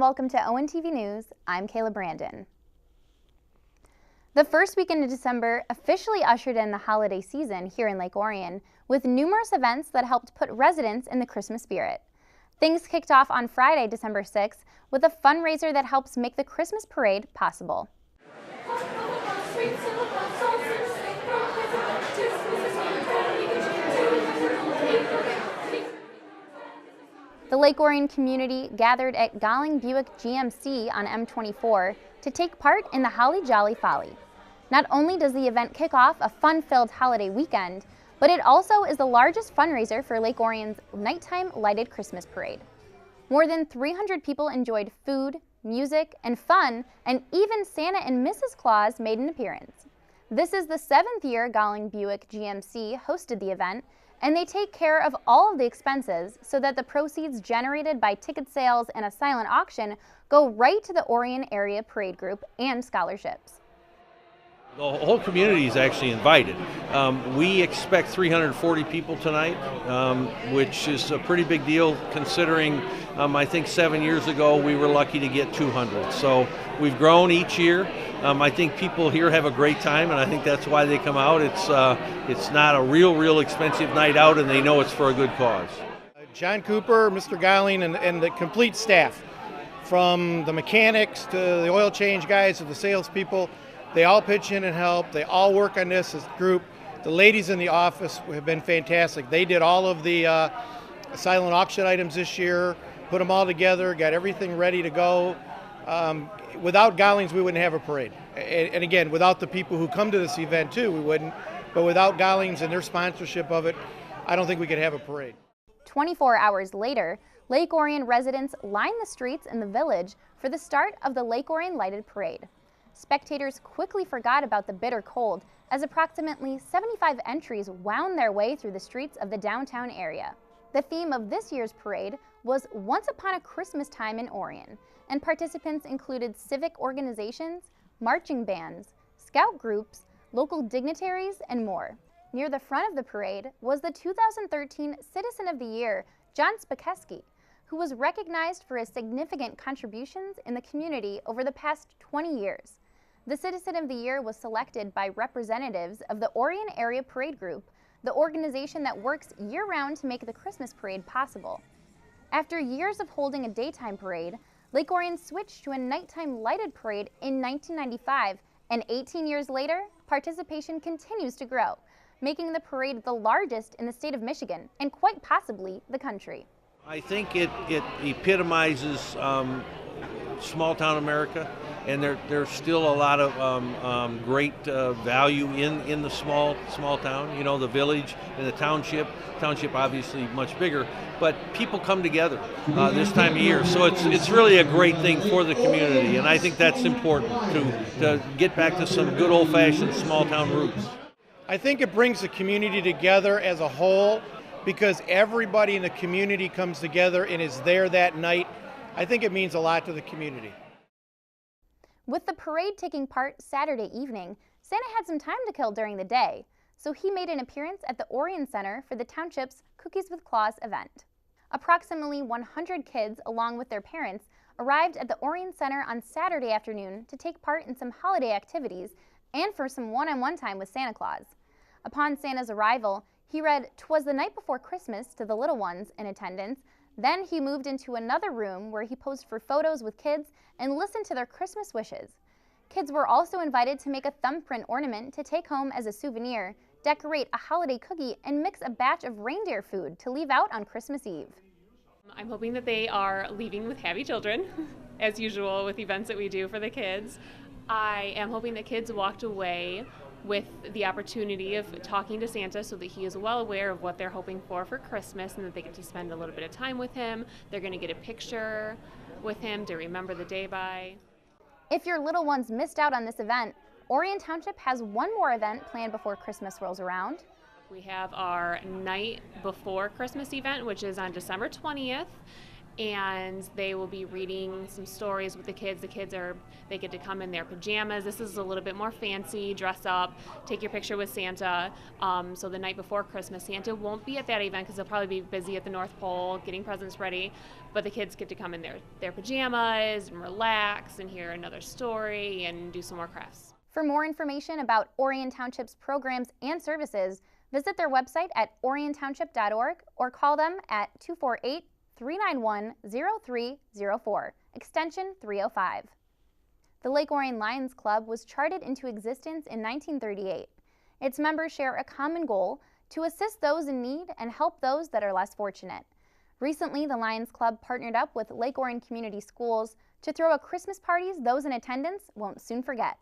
welcome to ONTV News. I'm Kayla Brandon. The first weekend of December officially ushered in the holiday season here in Lake Orion, with numerous events that helped put residents in the Christmas spirit. Things kicked off on Friday, December 6th, with a fundraiser that helps make the Christmas parade possible. The Lake Orion community gathered at Galling Buick GMC on M24 to take part in the Holly Jolly Folly. Not only does the event kick off a fun-filled holiday weekend, but it also is the largest fundraiser for Lake Orion's nighttime lighted Christmas parade. More than 300 people enjoyed food, music, and fun, and even Santa and Mrs. Claus made an appearance. This is the 7th year Galling Buick GMC hosted the event, and they take care of all of the expenses so that the proceeds generated by ticket sales and a silent auction go right to the Orion Area Parade Group and scholarships. The whole community is actually invited. We expect 340 people tonight, which is a pretty big deal considering I think 7 years ago we were lucky to get 200. So we've grown each year. I think people here have a great time, and I think that's why they come out. It's not a real expensive night out, and they know it's for a good cause. John Cooper, Mr. Gowling, and the complete staff, from the mechanics to the oil change guys to the salespeople, they all pitch in and help. They all work on this as a group. The ladies in the office have been fantastic. They did all of the silent auction items this year, put them all together, got everything ready to go. Without Gowlings, we wouldn't have a parade. And again, without the people who come to this event too, we wouldn't. But without Gowlings and their sponsorship of it, I don't think we could have a parade. 24 hours later, Lake Orion residents lined the streets in the village for the start of the Lake Orion Lighted Parade. Spectators quickly forgot about the bitter cold as approximately 75 entries wound their way through the streets of the downtown area. The theme of this year's parade was Once Upon a Christmas Time in Orion, and participants included civic organizations, marching bands, scout groups, local dignitaries, and more. Near the front of the parade was the 2013 Citizen of the Year, John Spakeski, who was recognized for his significant contributions in the community over the past 20 years. The Citizen of the Year was selected by representatives of the Orion Area Parade Group, the organization that works year-round to make the Christmas parade possible. After years of holding a daytime parade, Lake Orion switched to a nighttime lighted parade in 1995, and 18 years later, participation continues to grow, making the parade the largest in the state of Michigan and quite possibly the country. I think it epitomizes small town America, and there's still a lot of great value in the small town. You know, the village and the township obviously much bigger, but people come together this time of year, so it's really a great thing for the community, and I think that's important to get back to some good old-fashioned small town roots. I think it brings the community together as a whole because everybody in the community comes together and is there that night. I think it means a lot to the community. With the parade taking part Saturday evening, Santa had some time to kill during the day, so he made an appearance at the Orion Center for the township's Cookies with Claus event. Approximately 100 kids, along with their parents, arrived at the Orion Center on Saturday afternoon to take part in some holiday activities and for some one-on-one time with Santa Claus. Upon Santa's arrival, he read "'Twas the Night Before Christmas" to the little ones in attendance. Then he moved into another room where he posed for photos with kids and listened to their Christmas wishes. Kids were also invited to make a thumbprint ornament to take home as a souvenir, decorate a holiday cookie, and mix a batch of reindeer food to leave out on Christmas Eve. I'm hoping that they are leaving with happy children, as usual with events that we do for the kids. I am hoping that kids walked away with the opportunity of talking to Santa so that he is well aware of what they're hoping for Christmas and that they get to spend a little bit of time with him. They're going to get a picture with him to remember the day by. If your little ones missed out on this event, Orion Township has one more event planned before Christmas rolls around. We have our Night Before Christmas event, which is on December 20th. and they will be reading some stories with the kids. They get to come in their pajamas. This is a little bit more fancy, dress up, take your picture with Santa. So the night before Christmas, Santa won't be at that event because they'll probably be busy at the North Pole getting presents ready, but the kids get to come in their pajamas and relax and hear another story and do some more crafts. For more information about Orion Township's programs and services, visit their website at oriontownship.org or call them at 248-391-0304, extension 305. The Lake Orion Lions Club was charted into existence in 1938. Its members share a common goal to assist those in need and help those that are less fortunate. Recently, the Lions Club partnered up with Lake Orion Community Schools to throw a Christmas party those in attendance won't soon forget.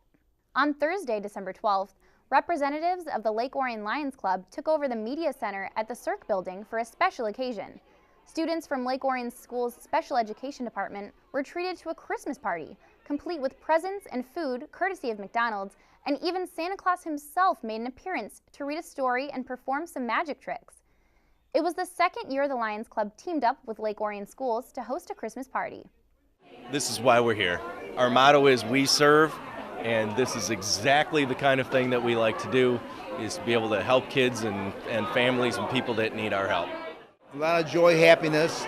On Thursday, December 12th, representatives of the Lake Orion Lions Club took over the Media Center at the Cirque building for a special occasion. Students from Lake Orion School's Special Education Department were treated to a Christmas party, complete with presents and food courtesy of McDonald's, and even Santa Claus himself made an appearance to read a story and perform some magic tricks. It was the second year the Lions Club teamed up with Lake Orion Schools to host a Christmas party. This is why we're here. Our motto is "We serve," and this is exactly the kind of thing that we like to do, is to be able to help kids and families and people that need our help. A lot of joy, happiness.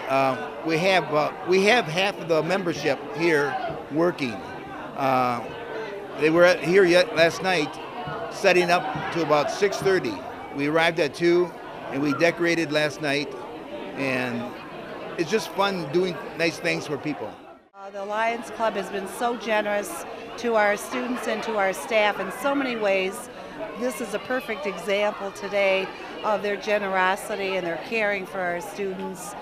We have half of the membership here working. They were here last night, setting up to about 6:30. We arrived at 2, and we decorated last night, and it's just fun doing nice things for people. The Lions Club has been so generous to our students and to our staff in so many ways. This is a perfect example today of their generosity and their caring for our students.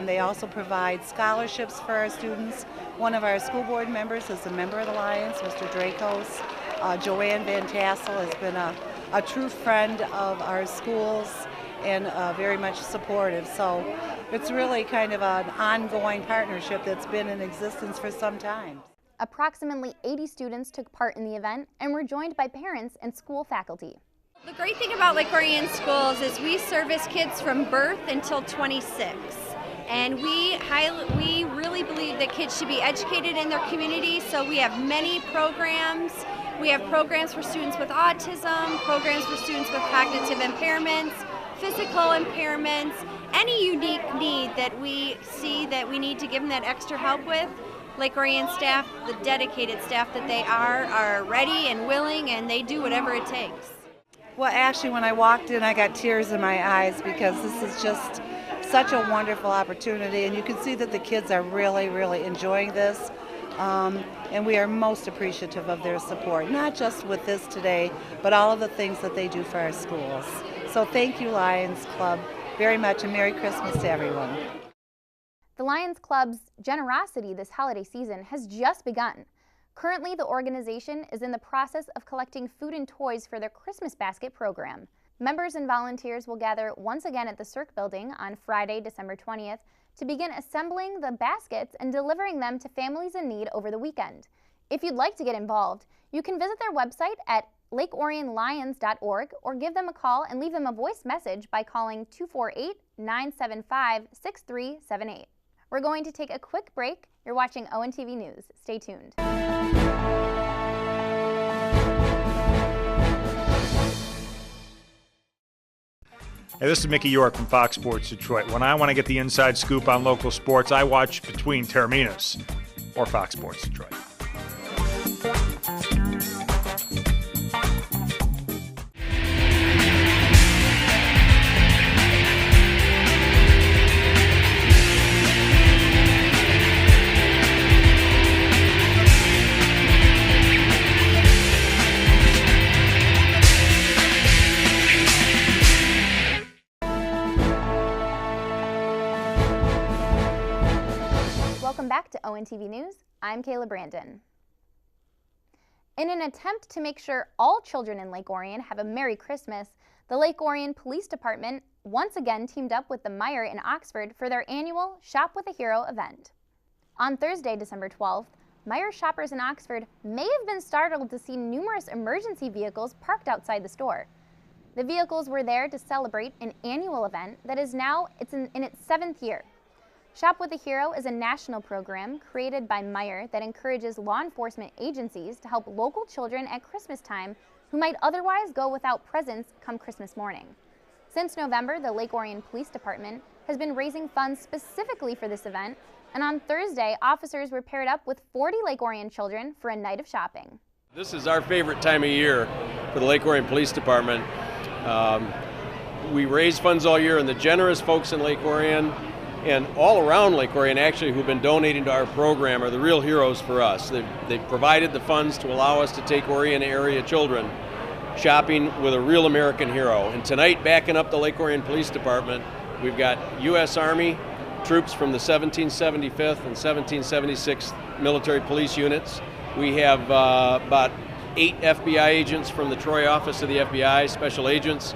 They also provide scholarships for our students. One of our school board members is a member of the Lions, Mr. Dracos. Joanne Van Tassel has been a true friend of our schools and very much supportive. So it's really kind of an ongoing partnership that's been in existence for some time. Approximately 80 students took part in the event and were joined by parents and school faculty. The great thing about Lake Orion Schools is we service kids from birth until 26. And we really believe that kids should be educated in their community, so we have many programs. We have programs for students with autism, programs for students with cognitive impairments, physical impairments, any unique need that we see that we need to give them that extra help with. Lake Orion staff, the dedicated staff that they are ready and willing, and they do whatever it takes. Well, actually, when I walked in, I got tears in my eyes because this is just such a wonderful opportunity, and you can see that the kids are really, really enjoying this, and we are most appreciative of their support, not just with this today, but all of the things that they do for our schools. So thank you, Lions Club, very much, and Merry Christmas to everyone. The Lions Club's generosity this holiday season has just begun. Currently, the organization is in the process of collecting food and toys for their Christmas basket program. Members and volunteers will gather once again at the Cirque building on Friday, December 20th, to begin assembling the baskets and delivering them to families in need over the weekend. If you'd like to get involved, you can visit their website at lakeorionlions.org or give them a call and leave them a voice message by calling 248-975-6378. We're going to take a quick break. You're watching ONTV News. Stay tuned. Hey, this is Mickey York from Fox Sports Detroit. When I want to get the inside scoop on local sports, I watch Between Terminus or Fox Sports Detroit. Welcome back to ONTV News. I'm Kayla Brandon. In an attempt to make sure all children in Lake Orion have a Merry Christmas, the Lake Orion Police Department once again teamed up with the Meijer in Oxford for their annual Shop with a Hero event. On Thursday, December 12th, Meijer shoppers in Oxford may have been startled to see numerous emergency vehicles parked outside the store. The vehicles were there to celebrate an annual event that is now in its 7th year. Shop with a Hero is a national program created by Meyer that encourages law enforcement agencies to help local children at Christmas time who might otherwise go without presents come Christmas morning. Since November, the Lake Orion Police Department has been raising funds specifically for this event, and on Thursday, officers were paired up with 40 Lake Orion children for a night of shopping. This is our favorite time of year for the Lake Orion Police Department. We raise funds all year, and the generous folks in Lake Orion and all around Lake Orion actually who've been donating to our program are the real heroes for us. They've provided the funds to allow us to take Orion area children shopping with a real American hero. And tonight, backing up the Lake Orion Police Department, we've got U.S. Army troops from the 1775th and 1776th military police units. We have about 8 FBI agents from the Troy office of the FBI, special agents,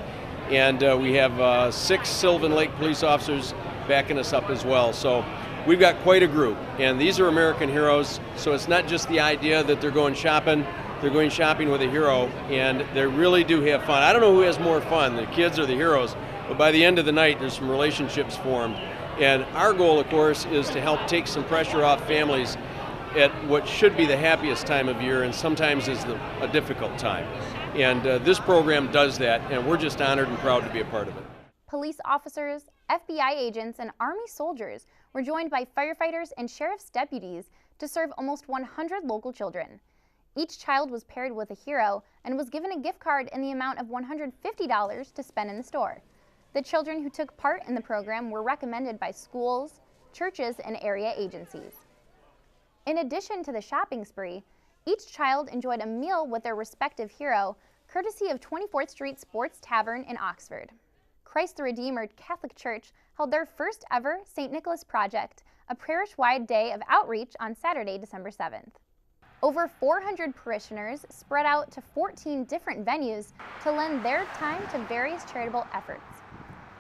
and we have 6 Sylvan Lake police officers backing us up as well. So we've got quite a group, and these are American heroes, so it's not just the idea that they're going shopping with a hero, and they really do have fun. I don't know who has more fun, the kids or the heroes, but by the end of the night there's some relationships formed. And our goal, of course, is to help take some pressure off families at what should be the happiest time of year and sometimes is a difficult time. And this program does that, and we're just honored and proud to be a part of it. Police officers, FBI agents, and Army soldiers were joined by firefighters and sheriff's deputies to serve almost 100 local children. Each child was paired with a hero and was given a gift card in the amount of $150 to spend in the store. The children who took part in the program were recommended by schools, churches, and area agencies. In addition to the shopping spree, each child enjoyed a meal with their respective hero, courtesy of 24th Street Sports Tavern in Oxford. Christ the Redeemer Catholic Church held their first ever St. Nicholas Project, a parish-wide day of outreach on Saturday, December 7th. Over 400 parishioners spread out to 14 different venues to lend their time to various charitable efforts.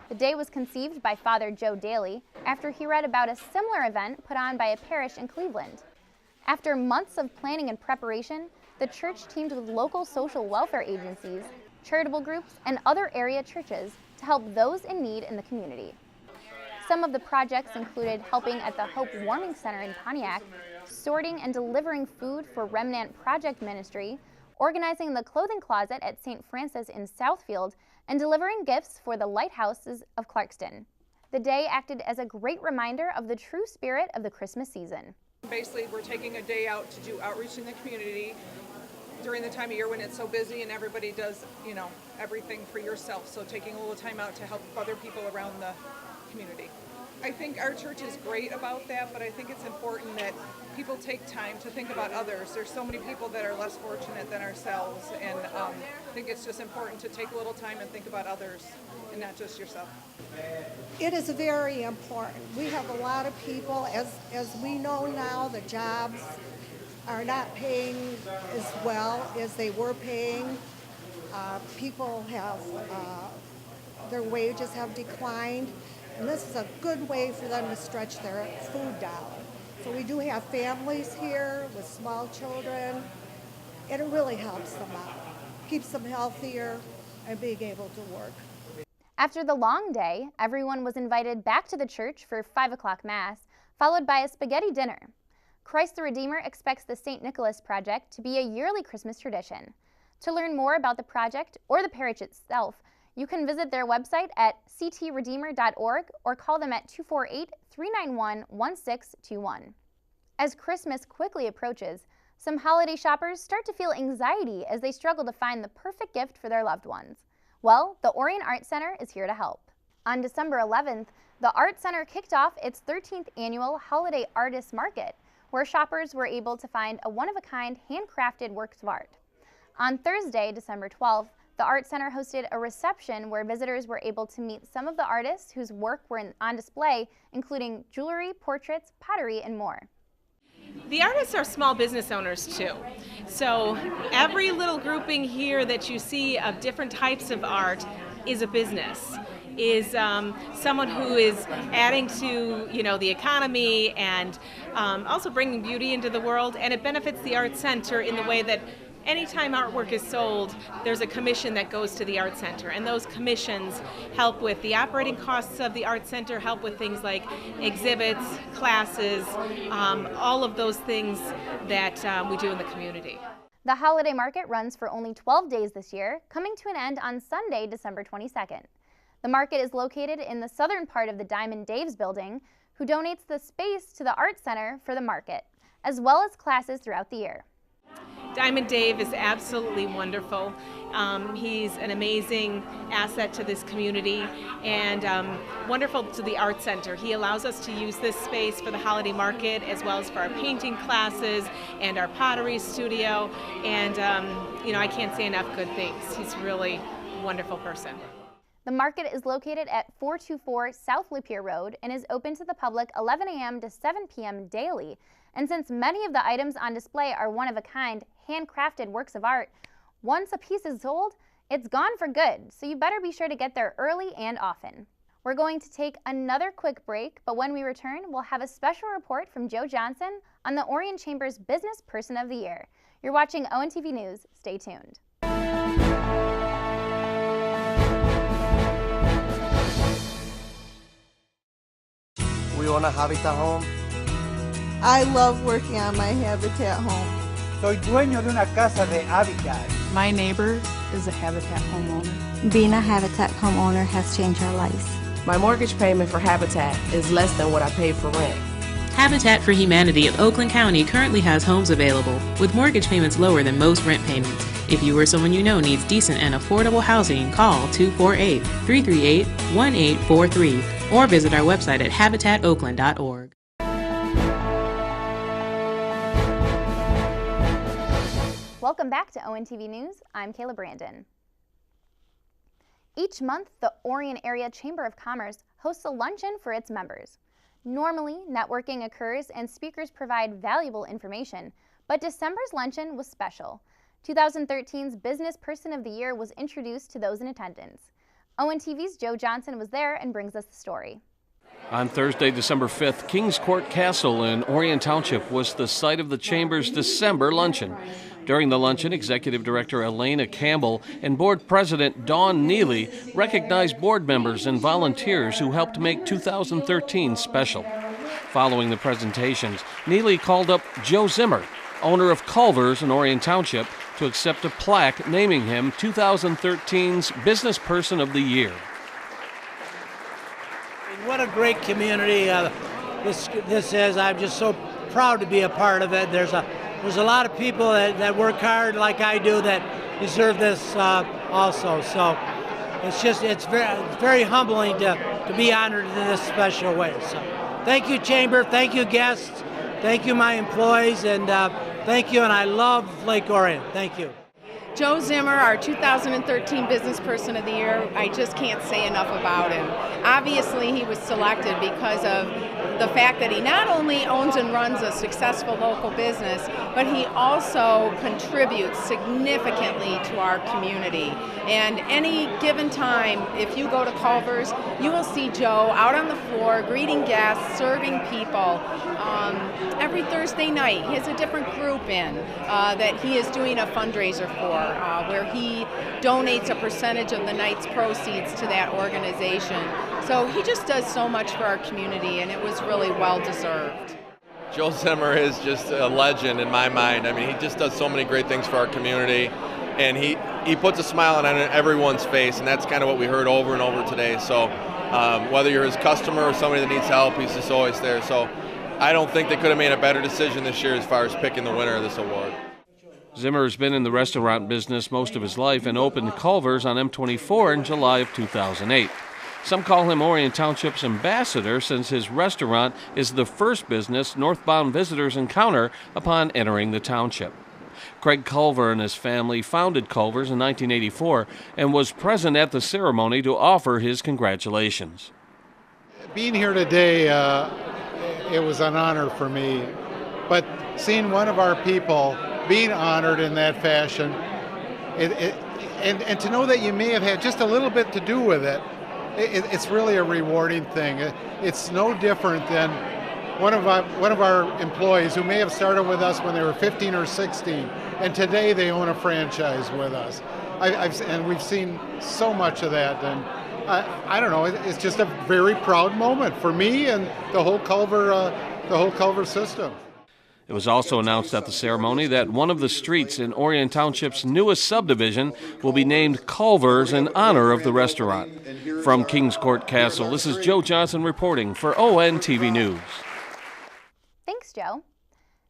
The day was conceived by Father Joe Daly after he read about a similar event put on by a parish in Cleveland. After months of planning and preparation, the church teamed with local social welfare agencies, charitable groups, and other area churches to help those in need in the community. Some of the projects included helping at the Hope Warming Center in Pontiac, sorting and delivering food for Remnant Project Ministry, organizing the clothing closet at St. Francis in Southfield, and delivering gifts for the lighthouses of Clarkston. The day acted as a great reminder of the true spirit of the Christmas season. Basically, we're taking a day out to do outreach in the community during the time of year when it's so busy and everybody does, everything for yourself. So taking a little time out to help other people around the community. I think our church is great about that, but I think it's important that people take time to think about others. There's so many people that are less fortunate than ourselves, and I think it's just important to take a little time and think about others and not just yourself. It is very important. We have a lot of people, as we know now, the jobs are not paying as well as they were paying. People have, their wages have declined, and this is a good way for them to stretch their food dollar. So we do have families here with small children, and it really helps them out. Keeps them healthier and being able to work. After the long day, everyone was invited back to the church for 5 o'clock Mass, followed by a spaghetti dinner. Christ the Redeemer expects the St. Nicholas Project to be a yearly Christmas tradition. To learn more about the project or the parish itself, you can visit their website at ctredeemer.org or call them at 248-391-1621. As Christmas quickly approaches, some holiday shoppers start to feel anxiety as they struggle to find the perfect gift for their loved ones. Well, the Orion Art Center is here to help. On December 11th, the Art Center kicked off its 13th annual Holiday Artists Market, where shoppers were able to find a one-of-a-kind handcrafted works of art. On Thursday, December 12th, the Art Center hosted a reception where visitors were able to meet some of the artists whose work were on display, including jewelry, portraits, pottery, and more. The artists are small business owners too. So every little grouping here that you see of different types of art is a business, is someone who is adding to the economy and also bringing beauty into the world, and it benefits the Art Center in the way that anytime artwork is sold, there's a commission that goes to the art center, and those commissions help with the operating costs of the art center, help with things like exhibits, classes, all of those things that we do in the community. The holiday market runs for only 12 days this year, coming to an end on Sunday, December 22nd. The market is located in the southern part of the Diamond Dave's building, who donates the space to the art center for the market, as well as classes throughout the year. Diamond Dave is absolutely wonderful. He's an amazing asset to this community and wonderful to the art center. He allows us to use this space for the holiday market as well as for our painting classes and our pottery studio, and I can't say enough good things. He's really a wonderful person. The market is located at 424 South Lapeer Road and is open to the public 11 a.m. to 7 p.m. daily. And since many of the items on display are one-of-a-kind, handcrafted works of art, once a piece is sold, it's gone for good, so you better be sure to get there early and often. We're going to take another quick break, but when we return, we'll have a special report from Joe Johnson on the Orion Chamber's Business Person of the Year. You're watching ONTV News. Stay tuned. We own a Habitat home. I love working on my Habitat home. Soy dueño de una casa de Habitat. My neighbor is a Habitat homeowner. Being a Habitat homeowner has changed our lives. My mortgage payment for Habitat is less than what I paid for rent. Habitat for Humanity of Oakland County currently has homes available with mortgage payments lower than most rent payments. If you or someone you know needs decent and affordable housing, call 248-338-1843 or visit our website at habitatoakland.org. Welcome back to ONTV News. I'm Kayla Brandon. Each month, the Orion Area Chamber of Commerce hosts a luncheon for its members. Normally, networking occurs and speakers provide valuable information, but December's luncheon was special. 2013's Business Person of the Year was introduced to those in attendance. ONTV's Joe Johnson was there and brings us the story. On Thursday, December 5th, Kings Court Castle in Orion Township was the site of the Chamber's December luncheon. During the luncheon, Executive Director Elena Campbell and Board President Dawn Neely recognized board members and volunteers who helped make 2013 special. Following the presentations, Neely called up Joe Zimmer, owner of Culver's in Orion Township, to accept a plaque naming him 2013's Business Person of the Year. What a great community this is. I'm just so proud to be a part of it. There's a lot of people that work hard like I do that deserve this also. So it's very humbling to be honored in this special way. So thank you, Chamber. Thank you, guests. Thank you, my employees, and thank you. And I love Lake Orion. Thank you. Joe Zimmer, our 2013 Business Person of the Year, I just can't say enough about him. Obviously, he was selected because of the fact that he not only owns and runs a successful local business, but he also contributes significantly to our community. And any given time, if you go to Culver's, you will see Joe out on the floor greeting guests, serving people. Every Thursday night, he has a different group in that he is doing a fundraiser for, where he donates a percentage of the night's proceeds to that organization. So he just does so much for our community, and it was really well deserved. Joe Zimmer is just a legend in my mind. I mean, he just does so many great things for our community, and he puts a smile on everyone's face, and that's kind of what we heard over and over today. So whether you're his customer or somebody that needs help, he's just always there. So I don't think they could have made a better decision this year as far as picking the winner of this award. Zimmer has been in the restaurant business most of his life and opened Culver's on M24 in July of 2008. Some call him Orion Township's ambassador since his restaurant is the first business northbound visitors encounter upon entering the township. Craig Culver and his family founded Culver's in 1984 and was present at the ceremony to offer his congratulations. Being here today, it was an honor for me, but seeing one of our people being honored in that fashion, and to know that you may have had just a little bit to do with it, it's really a rewarding thing. It's no different than one of our employees who may have started with us when they were 15 or 16, and today they own a franchise with us. And we've seen so much of that, and I don't know, it's just a very proud moment for me and the whole Culver system. It was also announced at the ceremony that one of the streets in Orion Township's newest subdivision will be named Culver's in honor of the restaurant. From Kings Court Castle, this is Joe Johnson reporting for ONTV News. Thanks, Joe.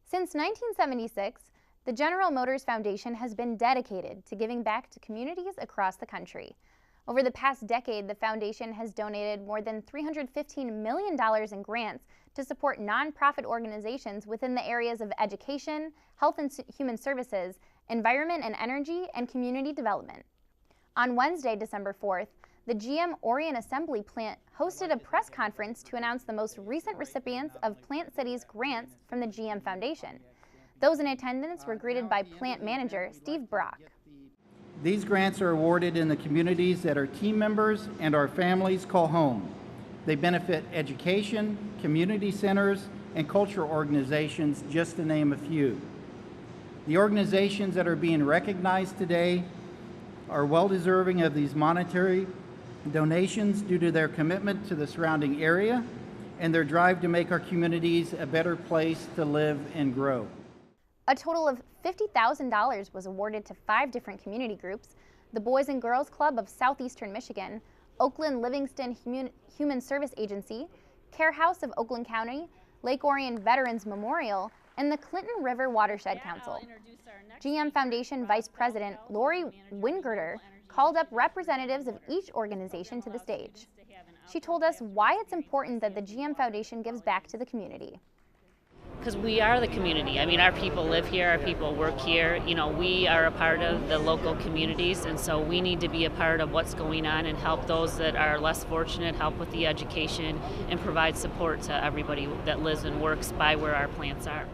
Since 1976, the General Motors Foundation has been dedicated to giving back to communities across the country. Over the past decade, the foundation has donated more than $315 million in grants to support nonprofit organizations within the areas of education, health and human services, environment and energy, and community development. On Wednesday, December 4th, the GM Orion Assembly Plant hosted a press conference to announce the most recent recipients of Plant City's grants from the GM Foundation. Those in attendance were greeted by plant manager Steve Brock. These grants are awarded in the communities that our team members and our families call home. They benefit education, community centers, and cultural organizations, just to name a few. The organizations that are being recognized today are well deserving of these monetary donations due to their commitment to the surrounding area and their drive to make our communities a better place to live and grow. A total of $50,000 was awarded to 5 different community groups: the Boys and Girls Club of Southeastern Michigan, Oakland Livingston Human Service Agency, Care House of Oakland County, Lake Orion Veterans Memorial, and the Clinton River Watershed Council. GM Foundation Vice President Lori Wingirter called up representatives of each organization to the stage. She told us why it's important that the GM Foundation gives back to the community. Because we are the community. I mean, our people live here, our people work here. You know, we are a part of the local communities, and so we need to be a part of what's going on and help those that are less fortunate, help with the education, and provide support to everybody that lives and works by where our plants are.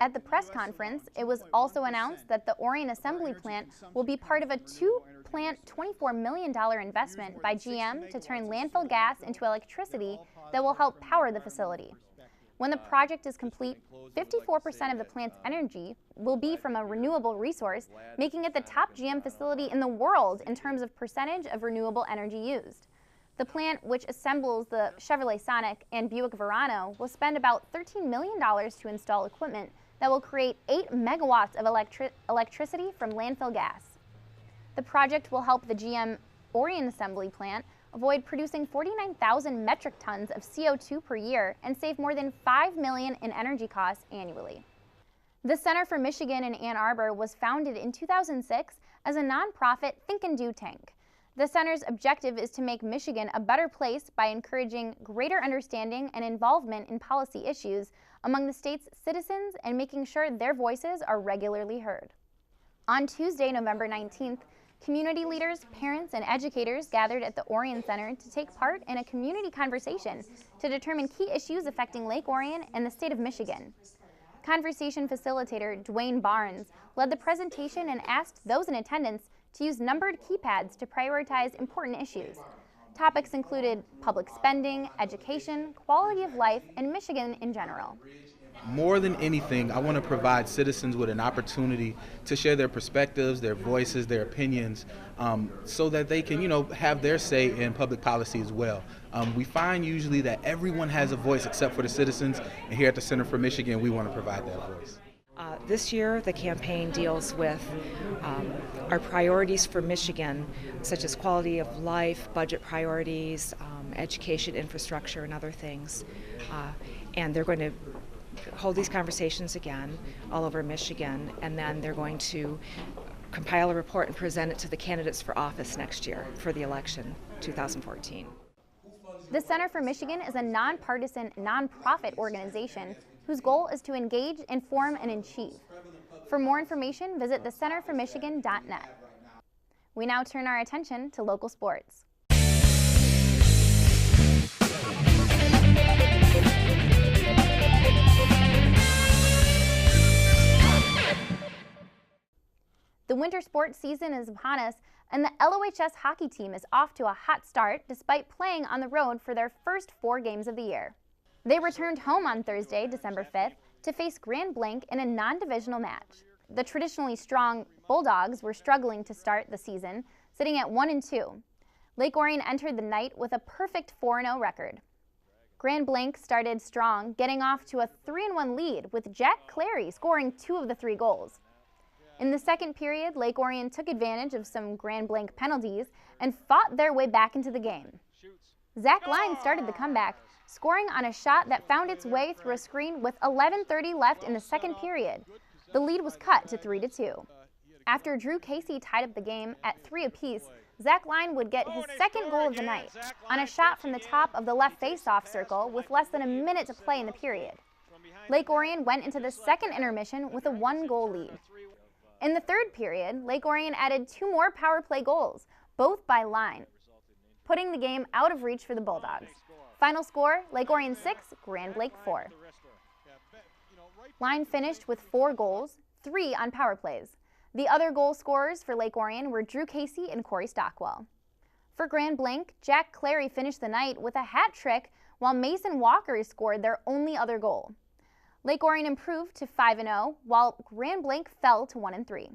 At the press conference, it was also announced that the Orion Assembly Plant will be part of a 2-plant, $24 million investment by GM to turn landfill gas into electricity that will help power the facility. When the project is complete, 54% of the plant's energy will be from a renewable resource, making it the top GM facility in the world in terms of percentage of renewable energy used. The plant, which assembles the Chevrolet Sonic and Buick Verano, will spend about $13 million to install equipment that will create 8 megawatts of electricity from landfill gas. The project will help the GM Orion Assembly Plant avoid producing 49,000 metric tons of CO2 per year and save more than $5 million in energy costs annually. The Center for Michigan in Ann Arbor was founded in 2006 as a nonprofit think and do tank. The center's objective is to make Michigan a better place by encouraging greater understanding and involvement in policy issues among the state's citizens and making sure their voices are regularly heard. On Tuesday, November 19th, community leaders, parents, and educators gathered at the Orion Center to take part in a community conversation to determine key issues affecting Lake Orion and the state of Michigan. Conversation facilitator Dwayne Barnes led the presentation and asked those in attendance to use numbered keypads to prioritize important issues. Topics included public spending, education, quality of life, and Michigan in general. More than anything, I want to provide citizens with an opportunity to share their perspectives, their voices, their opinions, so that they can, have their say in public policy as well. We find usually that everyone has a voice except for the citizens, and here at the Center for Michigan, we want to provide that voice. This year, the campaign deals with our priorities for Michigan, such as quality of life, budget priorities, education, infrastructure, and other things. And they're going to hold these conversations again all over Michigan, and then they're going to compile a report and present it to the candidates for office next year for the election 2014. The Center for Michigan is a nonpartisan, nonprofit organization whose goal is to engage, inform, and achieve. For more information, visit thecenterformichigan.net. We now turn our attention to local sports. The winter sports season is upon us, and the LOHS hockey team is off to a hot start despite playing on the road for their first 4 games of the year. They returned home on Thursday, December 5th, to face Grand Blanc in a non-divisional match. The traditionally strong Bulldogs were struggling to start the season, sitting at 1-2. Lake Orion entered the night with a perfect 4-0 record. Grand Blanc started strong, getting off to a 3-1 lead with Jack Clary scoring 2 of the 3 goals. In the second period, Lake Orion took advantage of some Grand Blanc penalties and fought their way back into the game. Zach Line started the comeback, scoring on a shot that found its way through a screen with 11:30 left in the second period. The lead was cut to 3-2. After Drew Casey tied up the game at 3 apiece, Zach Line would get his second goal of the night on a shot from the top of the left face-off circle with less than a minute to play in the period. Lake Orion went into the second intermission with a 1-goal lead. In the third period, Lake Orion added 2 more power play goals, both by Line, putting the game out of reach for the Bulldogs. Final score, Lake Orion 6, Grand Blanc 4. Line finished with 4 goals, 3 on power plays. The other goal scorers for Lake Orion were Drew Casey and Corey Stockwell. For Grand Blanc, Jack Clary finished the night with a hat trick while Mason Walker scored their only other goal. Lake Orion improved to 5-0 while Grand Blanc fell to 1-3.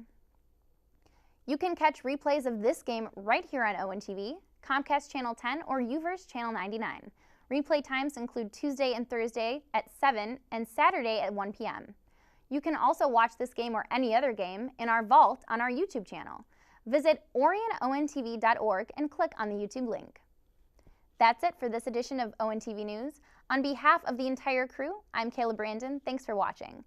You can catch replays of this game right here on ONTV, Comcast Channel 10 or UVerse Channel 99. Replay times include Tuesday and Thursday at 7 and Saturday at 1 p.m. You can also watch this game or any other game in our vault on our YouTube channel. Visit orionontv.org and click on the YouTube link. That's it for this edition of ONTV News. On behalf of the entire crew, I'm Kayla Brandon. Thanks for watching.